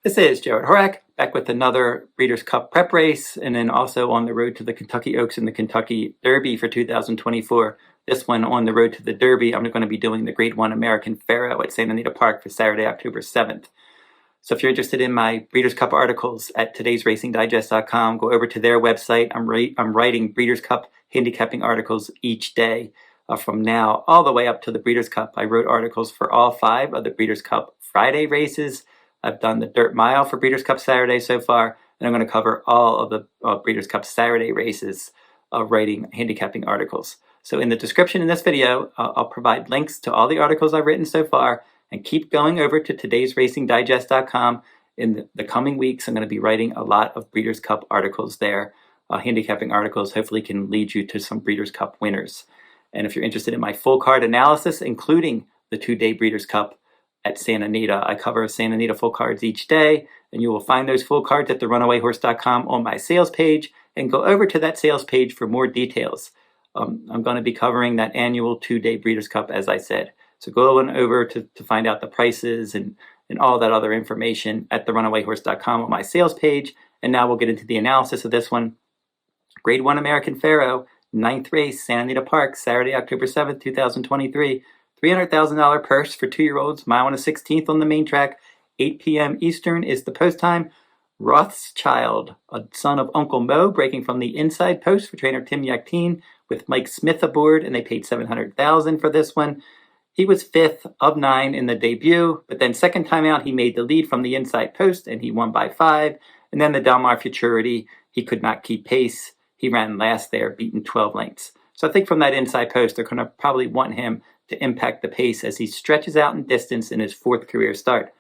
This is Jarrod Horak, back with another Breeders' Cup prep race, and then also on the road to the Kentucky Oaks and the Kentucky Derby for 2024. This one on the road to the Derby, I'm going to be doing the Grade 1 American Pharoah at Santa Anita Park for Saturday, October 7th. So if you're interested in my Breeders' Cup articles at todaysracingdigest.com, go over to their website. I'm writing Breeders' Cup handicapping articles each day from now all the way up to the Breeders' Cup. I wrote articles for all 5 of the Breeders' Cup Friday races. I've done the Dirt Mile for Breeders' Cup Saturday so far, and I'm going to cover all of the Breeders' Cup Saturday races writing handicapping articles. So in the description in this video, I'll provide links to all the articles I've written so far, and keep going over to todaysracingdigest.com. In the coming weeks, I'm going to be writing a lot of Breeders' Cup articles there. Handicapping articles hopefully can lead you to some Breeders' Cup winners. And if you're interested in my full card analysis, including the 2-day Breeders' Cup at Santa Anita, I cover Santa Anita full cards each day, and you will find those full cards at therunawayhorse.com on my sales page, and go over to that sales page for more details. I'm going to be covering that annual 2-day Breeders' Cup, as I said. So go on over to find out the prices and all that other information at therunawayhorse.com on my sales page. And now we'll get into the analysis of this one. Grade 1 American Pharoah, 9th race, Santa Anita Park, Saturday, October 7th, 2023. $300,000 purse for 2-year-olds, mile and a 16th on the main track. 8 p.m. Eastern is the post time. Rothschild, a son of Uncle Mo, breaking from the inside post for trainer Tim Yakteen with Mike Smith aboard, and they paid $700,000 for this one. He was 5th of 9 in the debut, but then second time out he made the lead from the inside post and he won by 5. And then the Del Mar Futurity, he could not keep pace. He ran last there, beaten 12 lengths. So I think from that inside post, they're going to probably want him to impact the pace as he stretches out in distance in his 4th career start.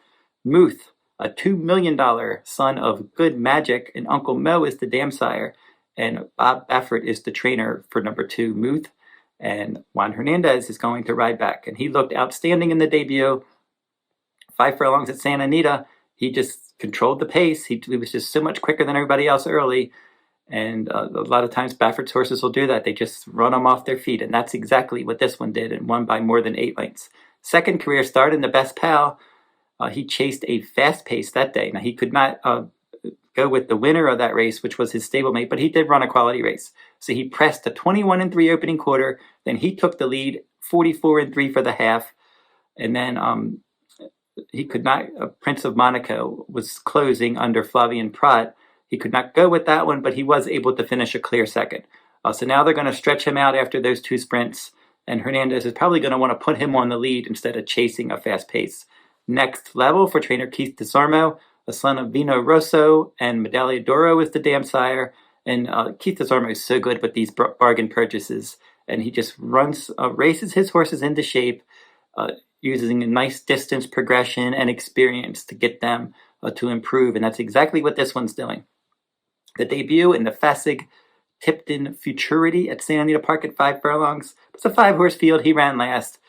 Muth, a $2 million son of Good Magic, and Uncle Mo is the dam sire, and Bob Baffert is the trainer for number 2, Muth, and Juan Hernandez is going to ride back. And he looked outstanding in the debut. 5 furlongs at Santa Anita, he just controlled the pace. He was just so much quicker than everybody else early. And a lot of times Baffert's horses will do that. They just run them off their feet. And that's exactly what this one did, and won by more than 8 lengths. Second career start in the Best Pal. He chased a fast pace that day. Now, he could not go with the winner of that race, which was his stablemate, but he did run a quality race. So he pressed a 21-3 opening quarter. Then he took the lead, 44-3 for the half. And then he could not, Prince of Monaco was closing under Flavien Prat. He could not go with that one, but he was able to finish a clear second. So now they're going to stretch him out after those 2 sprints, and Hernandez is probably going to want to put him on the lead instead of chasing a fast pace. Next level for trainer Keith DeSarmo, a son of Vino Rosso, and Medaglia d'Oro is the dam sire. And Keith DeSarmo is so good with these bargain purchases, and he just races his horses into shape, using a nice distance progression and experience to get them to improve, and that's exactly what this one's doing. The debut in the Fassig Tipton Futurity at Santa Anita Park at 5 furlongs. It's a 5-horse field. He ran last.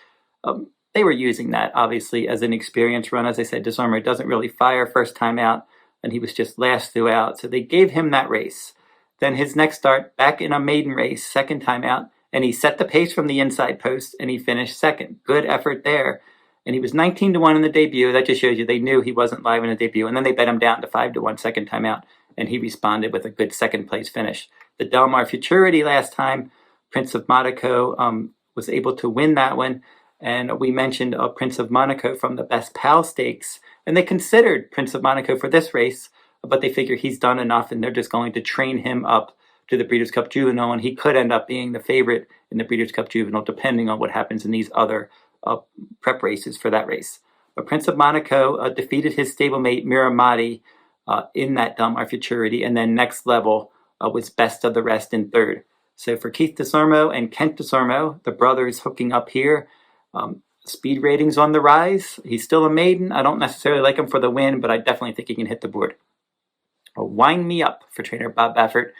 They were using that, obviously, as an experience run. As I said, DeSarmo doesn't really fire first time out, and he was just last throughout. So they gave him that race. Then his next start, back in a maiden race, second time out, and he set the pace from the inside post, and he finished second. Good effort there. And he was 19-1 in the debut. That just shows you they knew he wasn't live in the debut. And then they bet him down to 5-1 second time out, and he responded with a good second-place finish. The Del Mar Futurity last time, Prince of Monaco was able to win that one. And we mentioned Prince of Monaco from the Best Pal Stakes. And they considered Prince of Monaco for this race, but they figure he's done enough, and they're just going to train him up to the Breeders' Cup Juvenile. And he could end up being the favorite in the Breeders' Cup Juvenile, depending on what happens in these other prep races for that race. But Prince of Monaco defeated his stablemate Miramati in that Del Mar Futurity, and then Next Level was best of the rest in 3rd. So for Keith DeSarmo and Kent DeSarmo, the brothers hooking up here. Speed ratings on the rise. He's still a maiden. I don't necessarily like him for the win, but I definitely think he can hit the board. Wind Me Up for trainer Bob Baffert,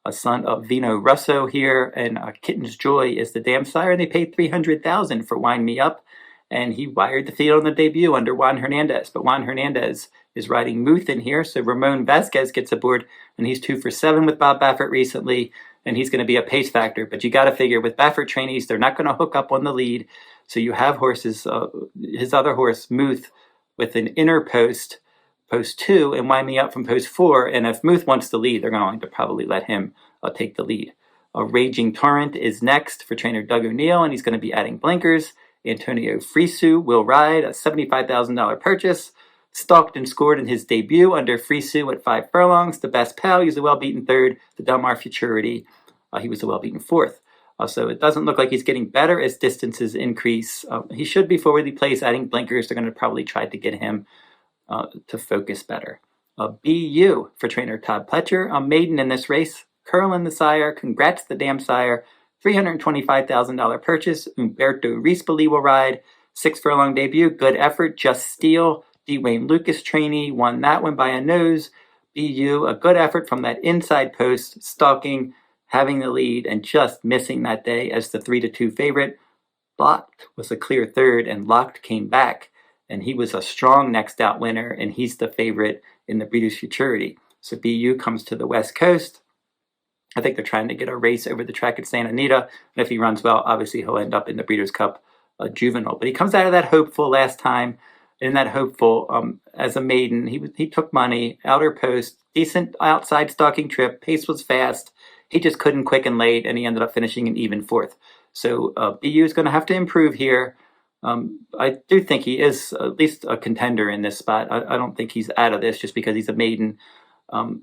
a son of Vino Rosso here, and Kitten's Joy is the dam sire, and they paid $300,000 for Wind Me Up, and he wired the field on the debut under Juan Hernandez. But Juan Hernandez is riding Muth in here, so Ramon Vasquez gets aboard, and he's 2 for 7 with Bob Baffert recently, and he's going to be a pace factor. But you got to figure with Baffert trainees, they're not going to hook up on the lead, so you have horses, his other horse, Muth, with an inner post, post 2 and wind me up from post 4. And if Muth wants the lead, they're going to probably let him take the lead. Raging Torrent is next for trainer Doug O'Neill, and he's going to be adding blinkers. Antonio Frisu will ride, a $75,000 purchase. Stalked and scored in his debut under Frisu at 5 furlongs. The best pal, he was a well-beaten 3rd. The Del Mar Futurity, he was a well-beaten 4th. So it doesn't look like he's getting better as distances increase. He should be forwardly placed, adding blinkers. They're going to probably try to get him to focus better. BU for trainer Todd Pletcher, a maiden in this race. Curlin the sire, congrats the damn sire. $325,000 purchase. Umberto Rispoli will ride. 6 furlong debut, good effort, just steal. D. Wayne Lucas trainee won that one by a nose. BU, a good effort from that inside post, stalking, having the lead, and just missing that day as the 3-2 favorite. Locked was a clear 3rd, and Locked came back, and he was a strong next out winner, and he's the favorite in the Breeders' Futurity. So BU comes to the West Coast. I think they're trying to get a race over the track at Santa Anita, and if he runs well, obviously he'll end up in the Breeders' Cup Juvenile. But he comes out of that hopeful last time. In that hopeful, as a maiden, he took money, outer post, decent outside stalking trip, pace was fast. He just couldn't quicken late, and he ended up finishing an even 4th. So BU is going to have to improve here. I do think he is at least a contender in this spot. I don't think he's out of this just because he's a maiden.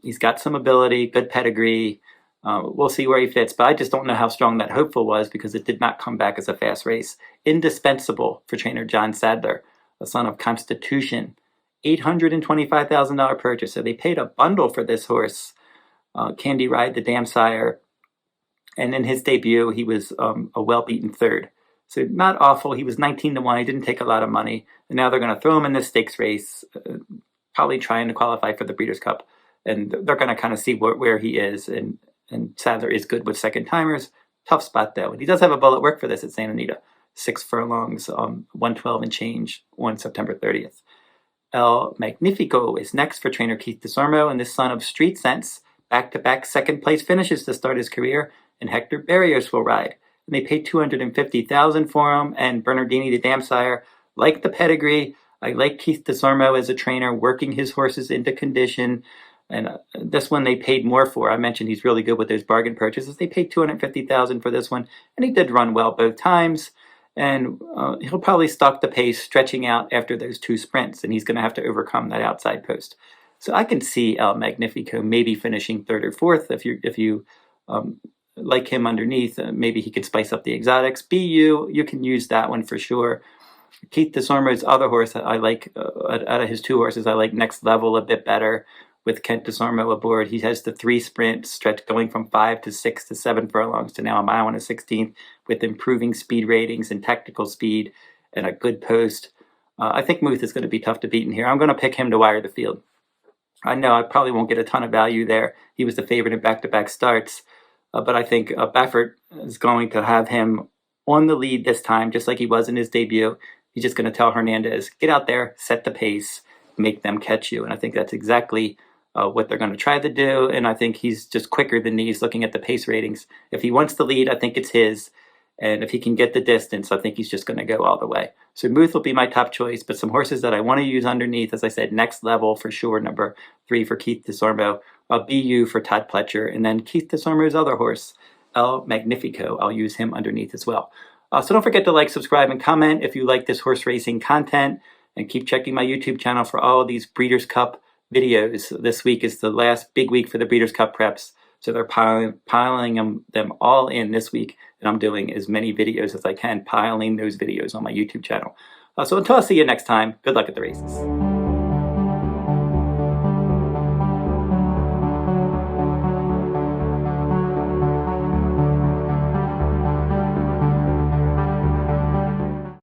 He's got some ability, good pedigree. We'll see where he fits, but I just don't know how strong that hopeful was because it did not come back as a fast race. Indispensable for trainer John Sadler, the son of Constitution. $825,000 purchase. So they paid a bundle for this horse. Candy Ride, the Dam Sire. And in his debut, he was a well-beaten 3rd. So not awful. He was 19-1. He didn't take a lot of money. And now they're going to throw him in this stakes race, probably trying to qualify for the Breeders' Cup. And they're going to kind of see where he is. And Sadler is good with second-timers. Tough spot, though. And he does have a bullet work for this at Santa Anita. 6 furlongs, 112 and change on September 30th. El Magnifico is next for trainer Keith DeSormo, and this son of Street Sense, back-to-back second-place finishes to start his career, and Hector Barrios will ride. And they paid $250,000 for him, and Bernardini, the Dam Sire, like the pedigree. I like Keith DeSormo as a trainer, working his horses into condition. And this one they paid more for. I mentioned he's really good with those bargain purchases. They paid $250,000 for this one, and he did run well both times. And he'll probably stalk the pace, stretching out after those 2 sprints, and he's going to have to overcome that outside post. So I can see El Magnifico maybe finishing 3rd or 4th if you like him underneath. Maybe he could spice up the exotics. BU, you can use that one for sure. Keith DeSormo's other horse I like, out of his 2 horses, I like Next Level a bit better. With Kent DeSormo aboard, he has the 3 sprint stretch going from 5 to 6 to 7 furlongs to now a mile and a 16th with improving speed ratings and tactical speed and a good post. I think Muth is going to be tough to beat in here. I'm going to pick him to wire the field. I know I probably won't get a ton of value there. He was the favorite in back-to-back starts, but I think Baffert is going to have him on the lead this time, just like he was in his debut. He's just going to tell Hernandez, get out there, set the pace, make them catch you. And I think that's exactly what they're going to try to do, and I think he's just quicker than these looking at the pace ratings. If he wants the lead, I think it's his, and if he can get the distance, I think he's just going to go all the way. So Muth will be my top choice, but some horses that I want to use underneath, as I said, Next Level for sure, number 3 for Keith DeSormo, BU for Todd Pletcher, and then Keith DeSormo's other horse, El Magnifico, I'll use him underneath as well. So don't forget to like, subscribe, and comment if you like this horse racing content, and keep checking my YouTube channel for all of these Breeders' Cup videos. This week is the last big week for the Breeders' Cup preps, so they're piling them all in this week, and I'm doing as many videos as I can, piling those videos on my YouTube channel. So until I see you next time, good luck at the races.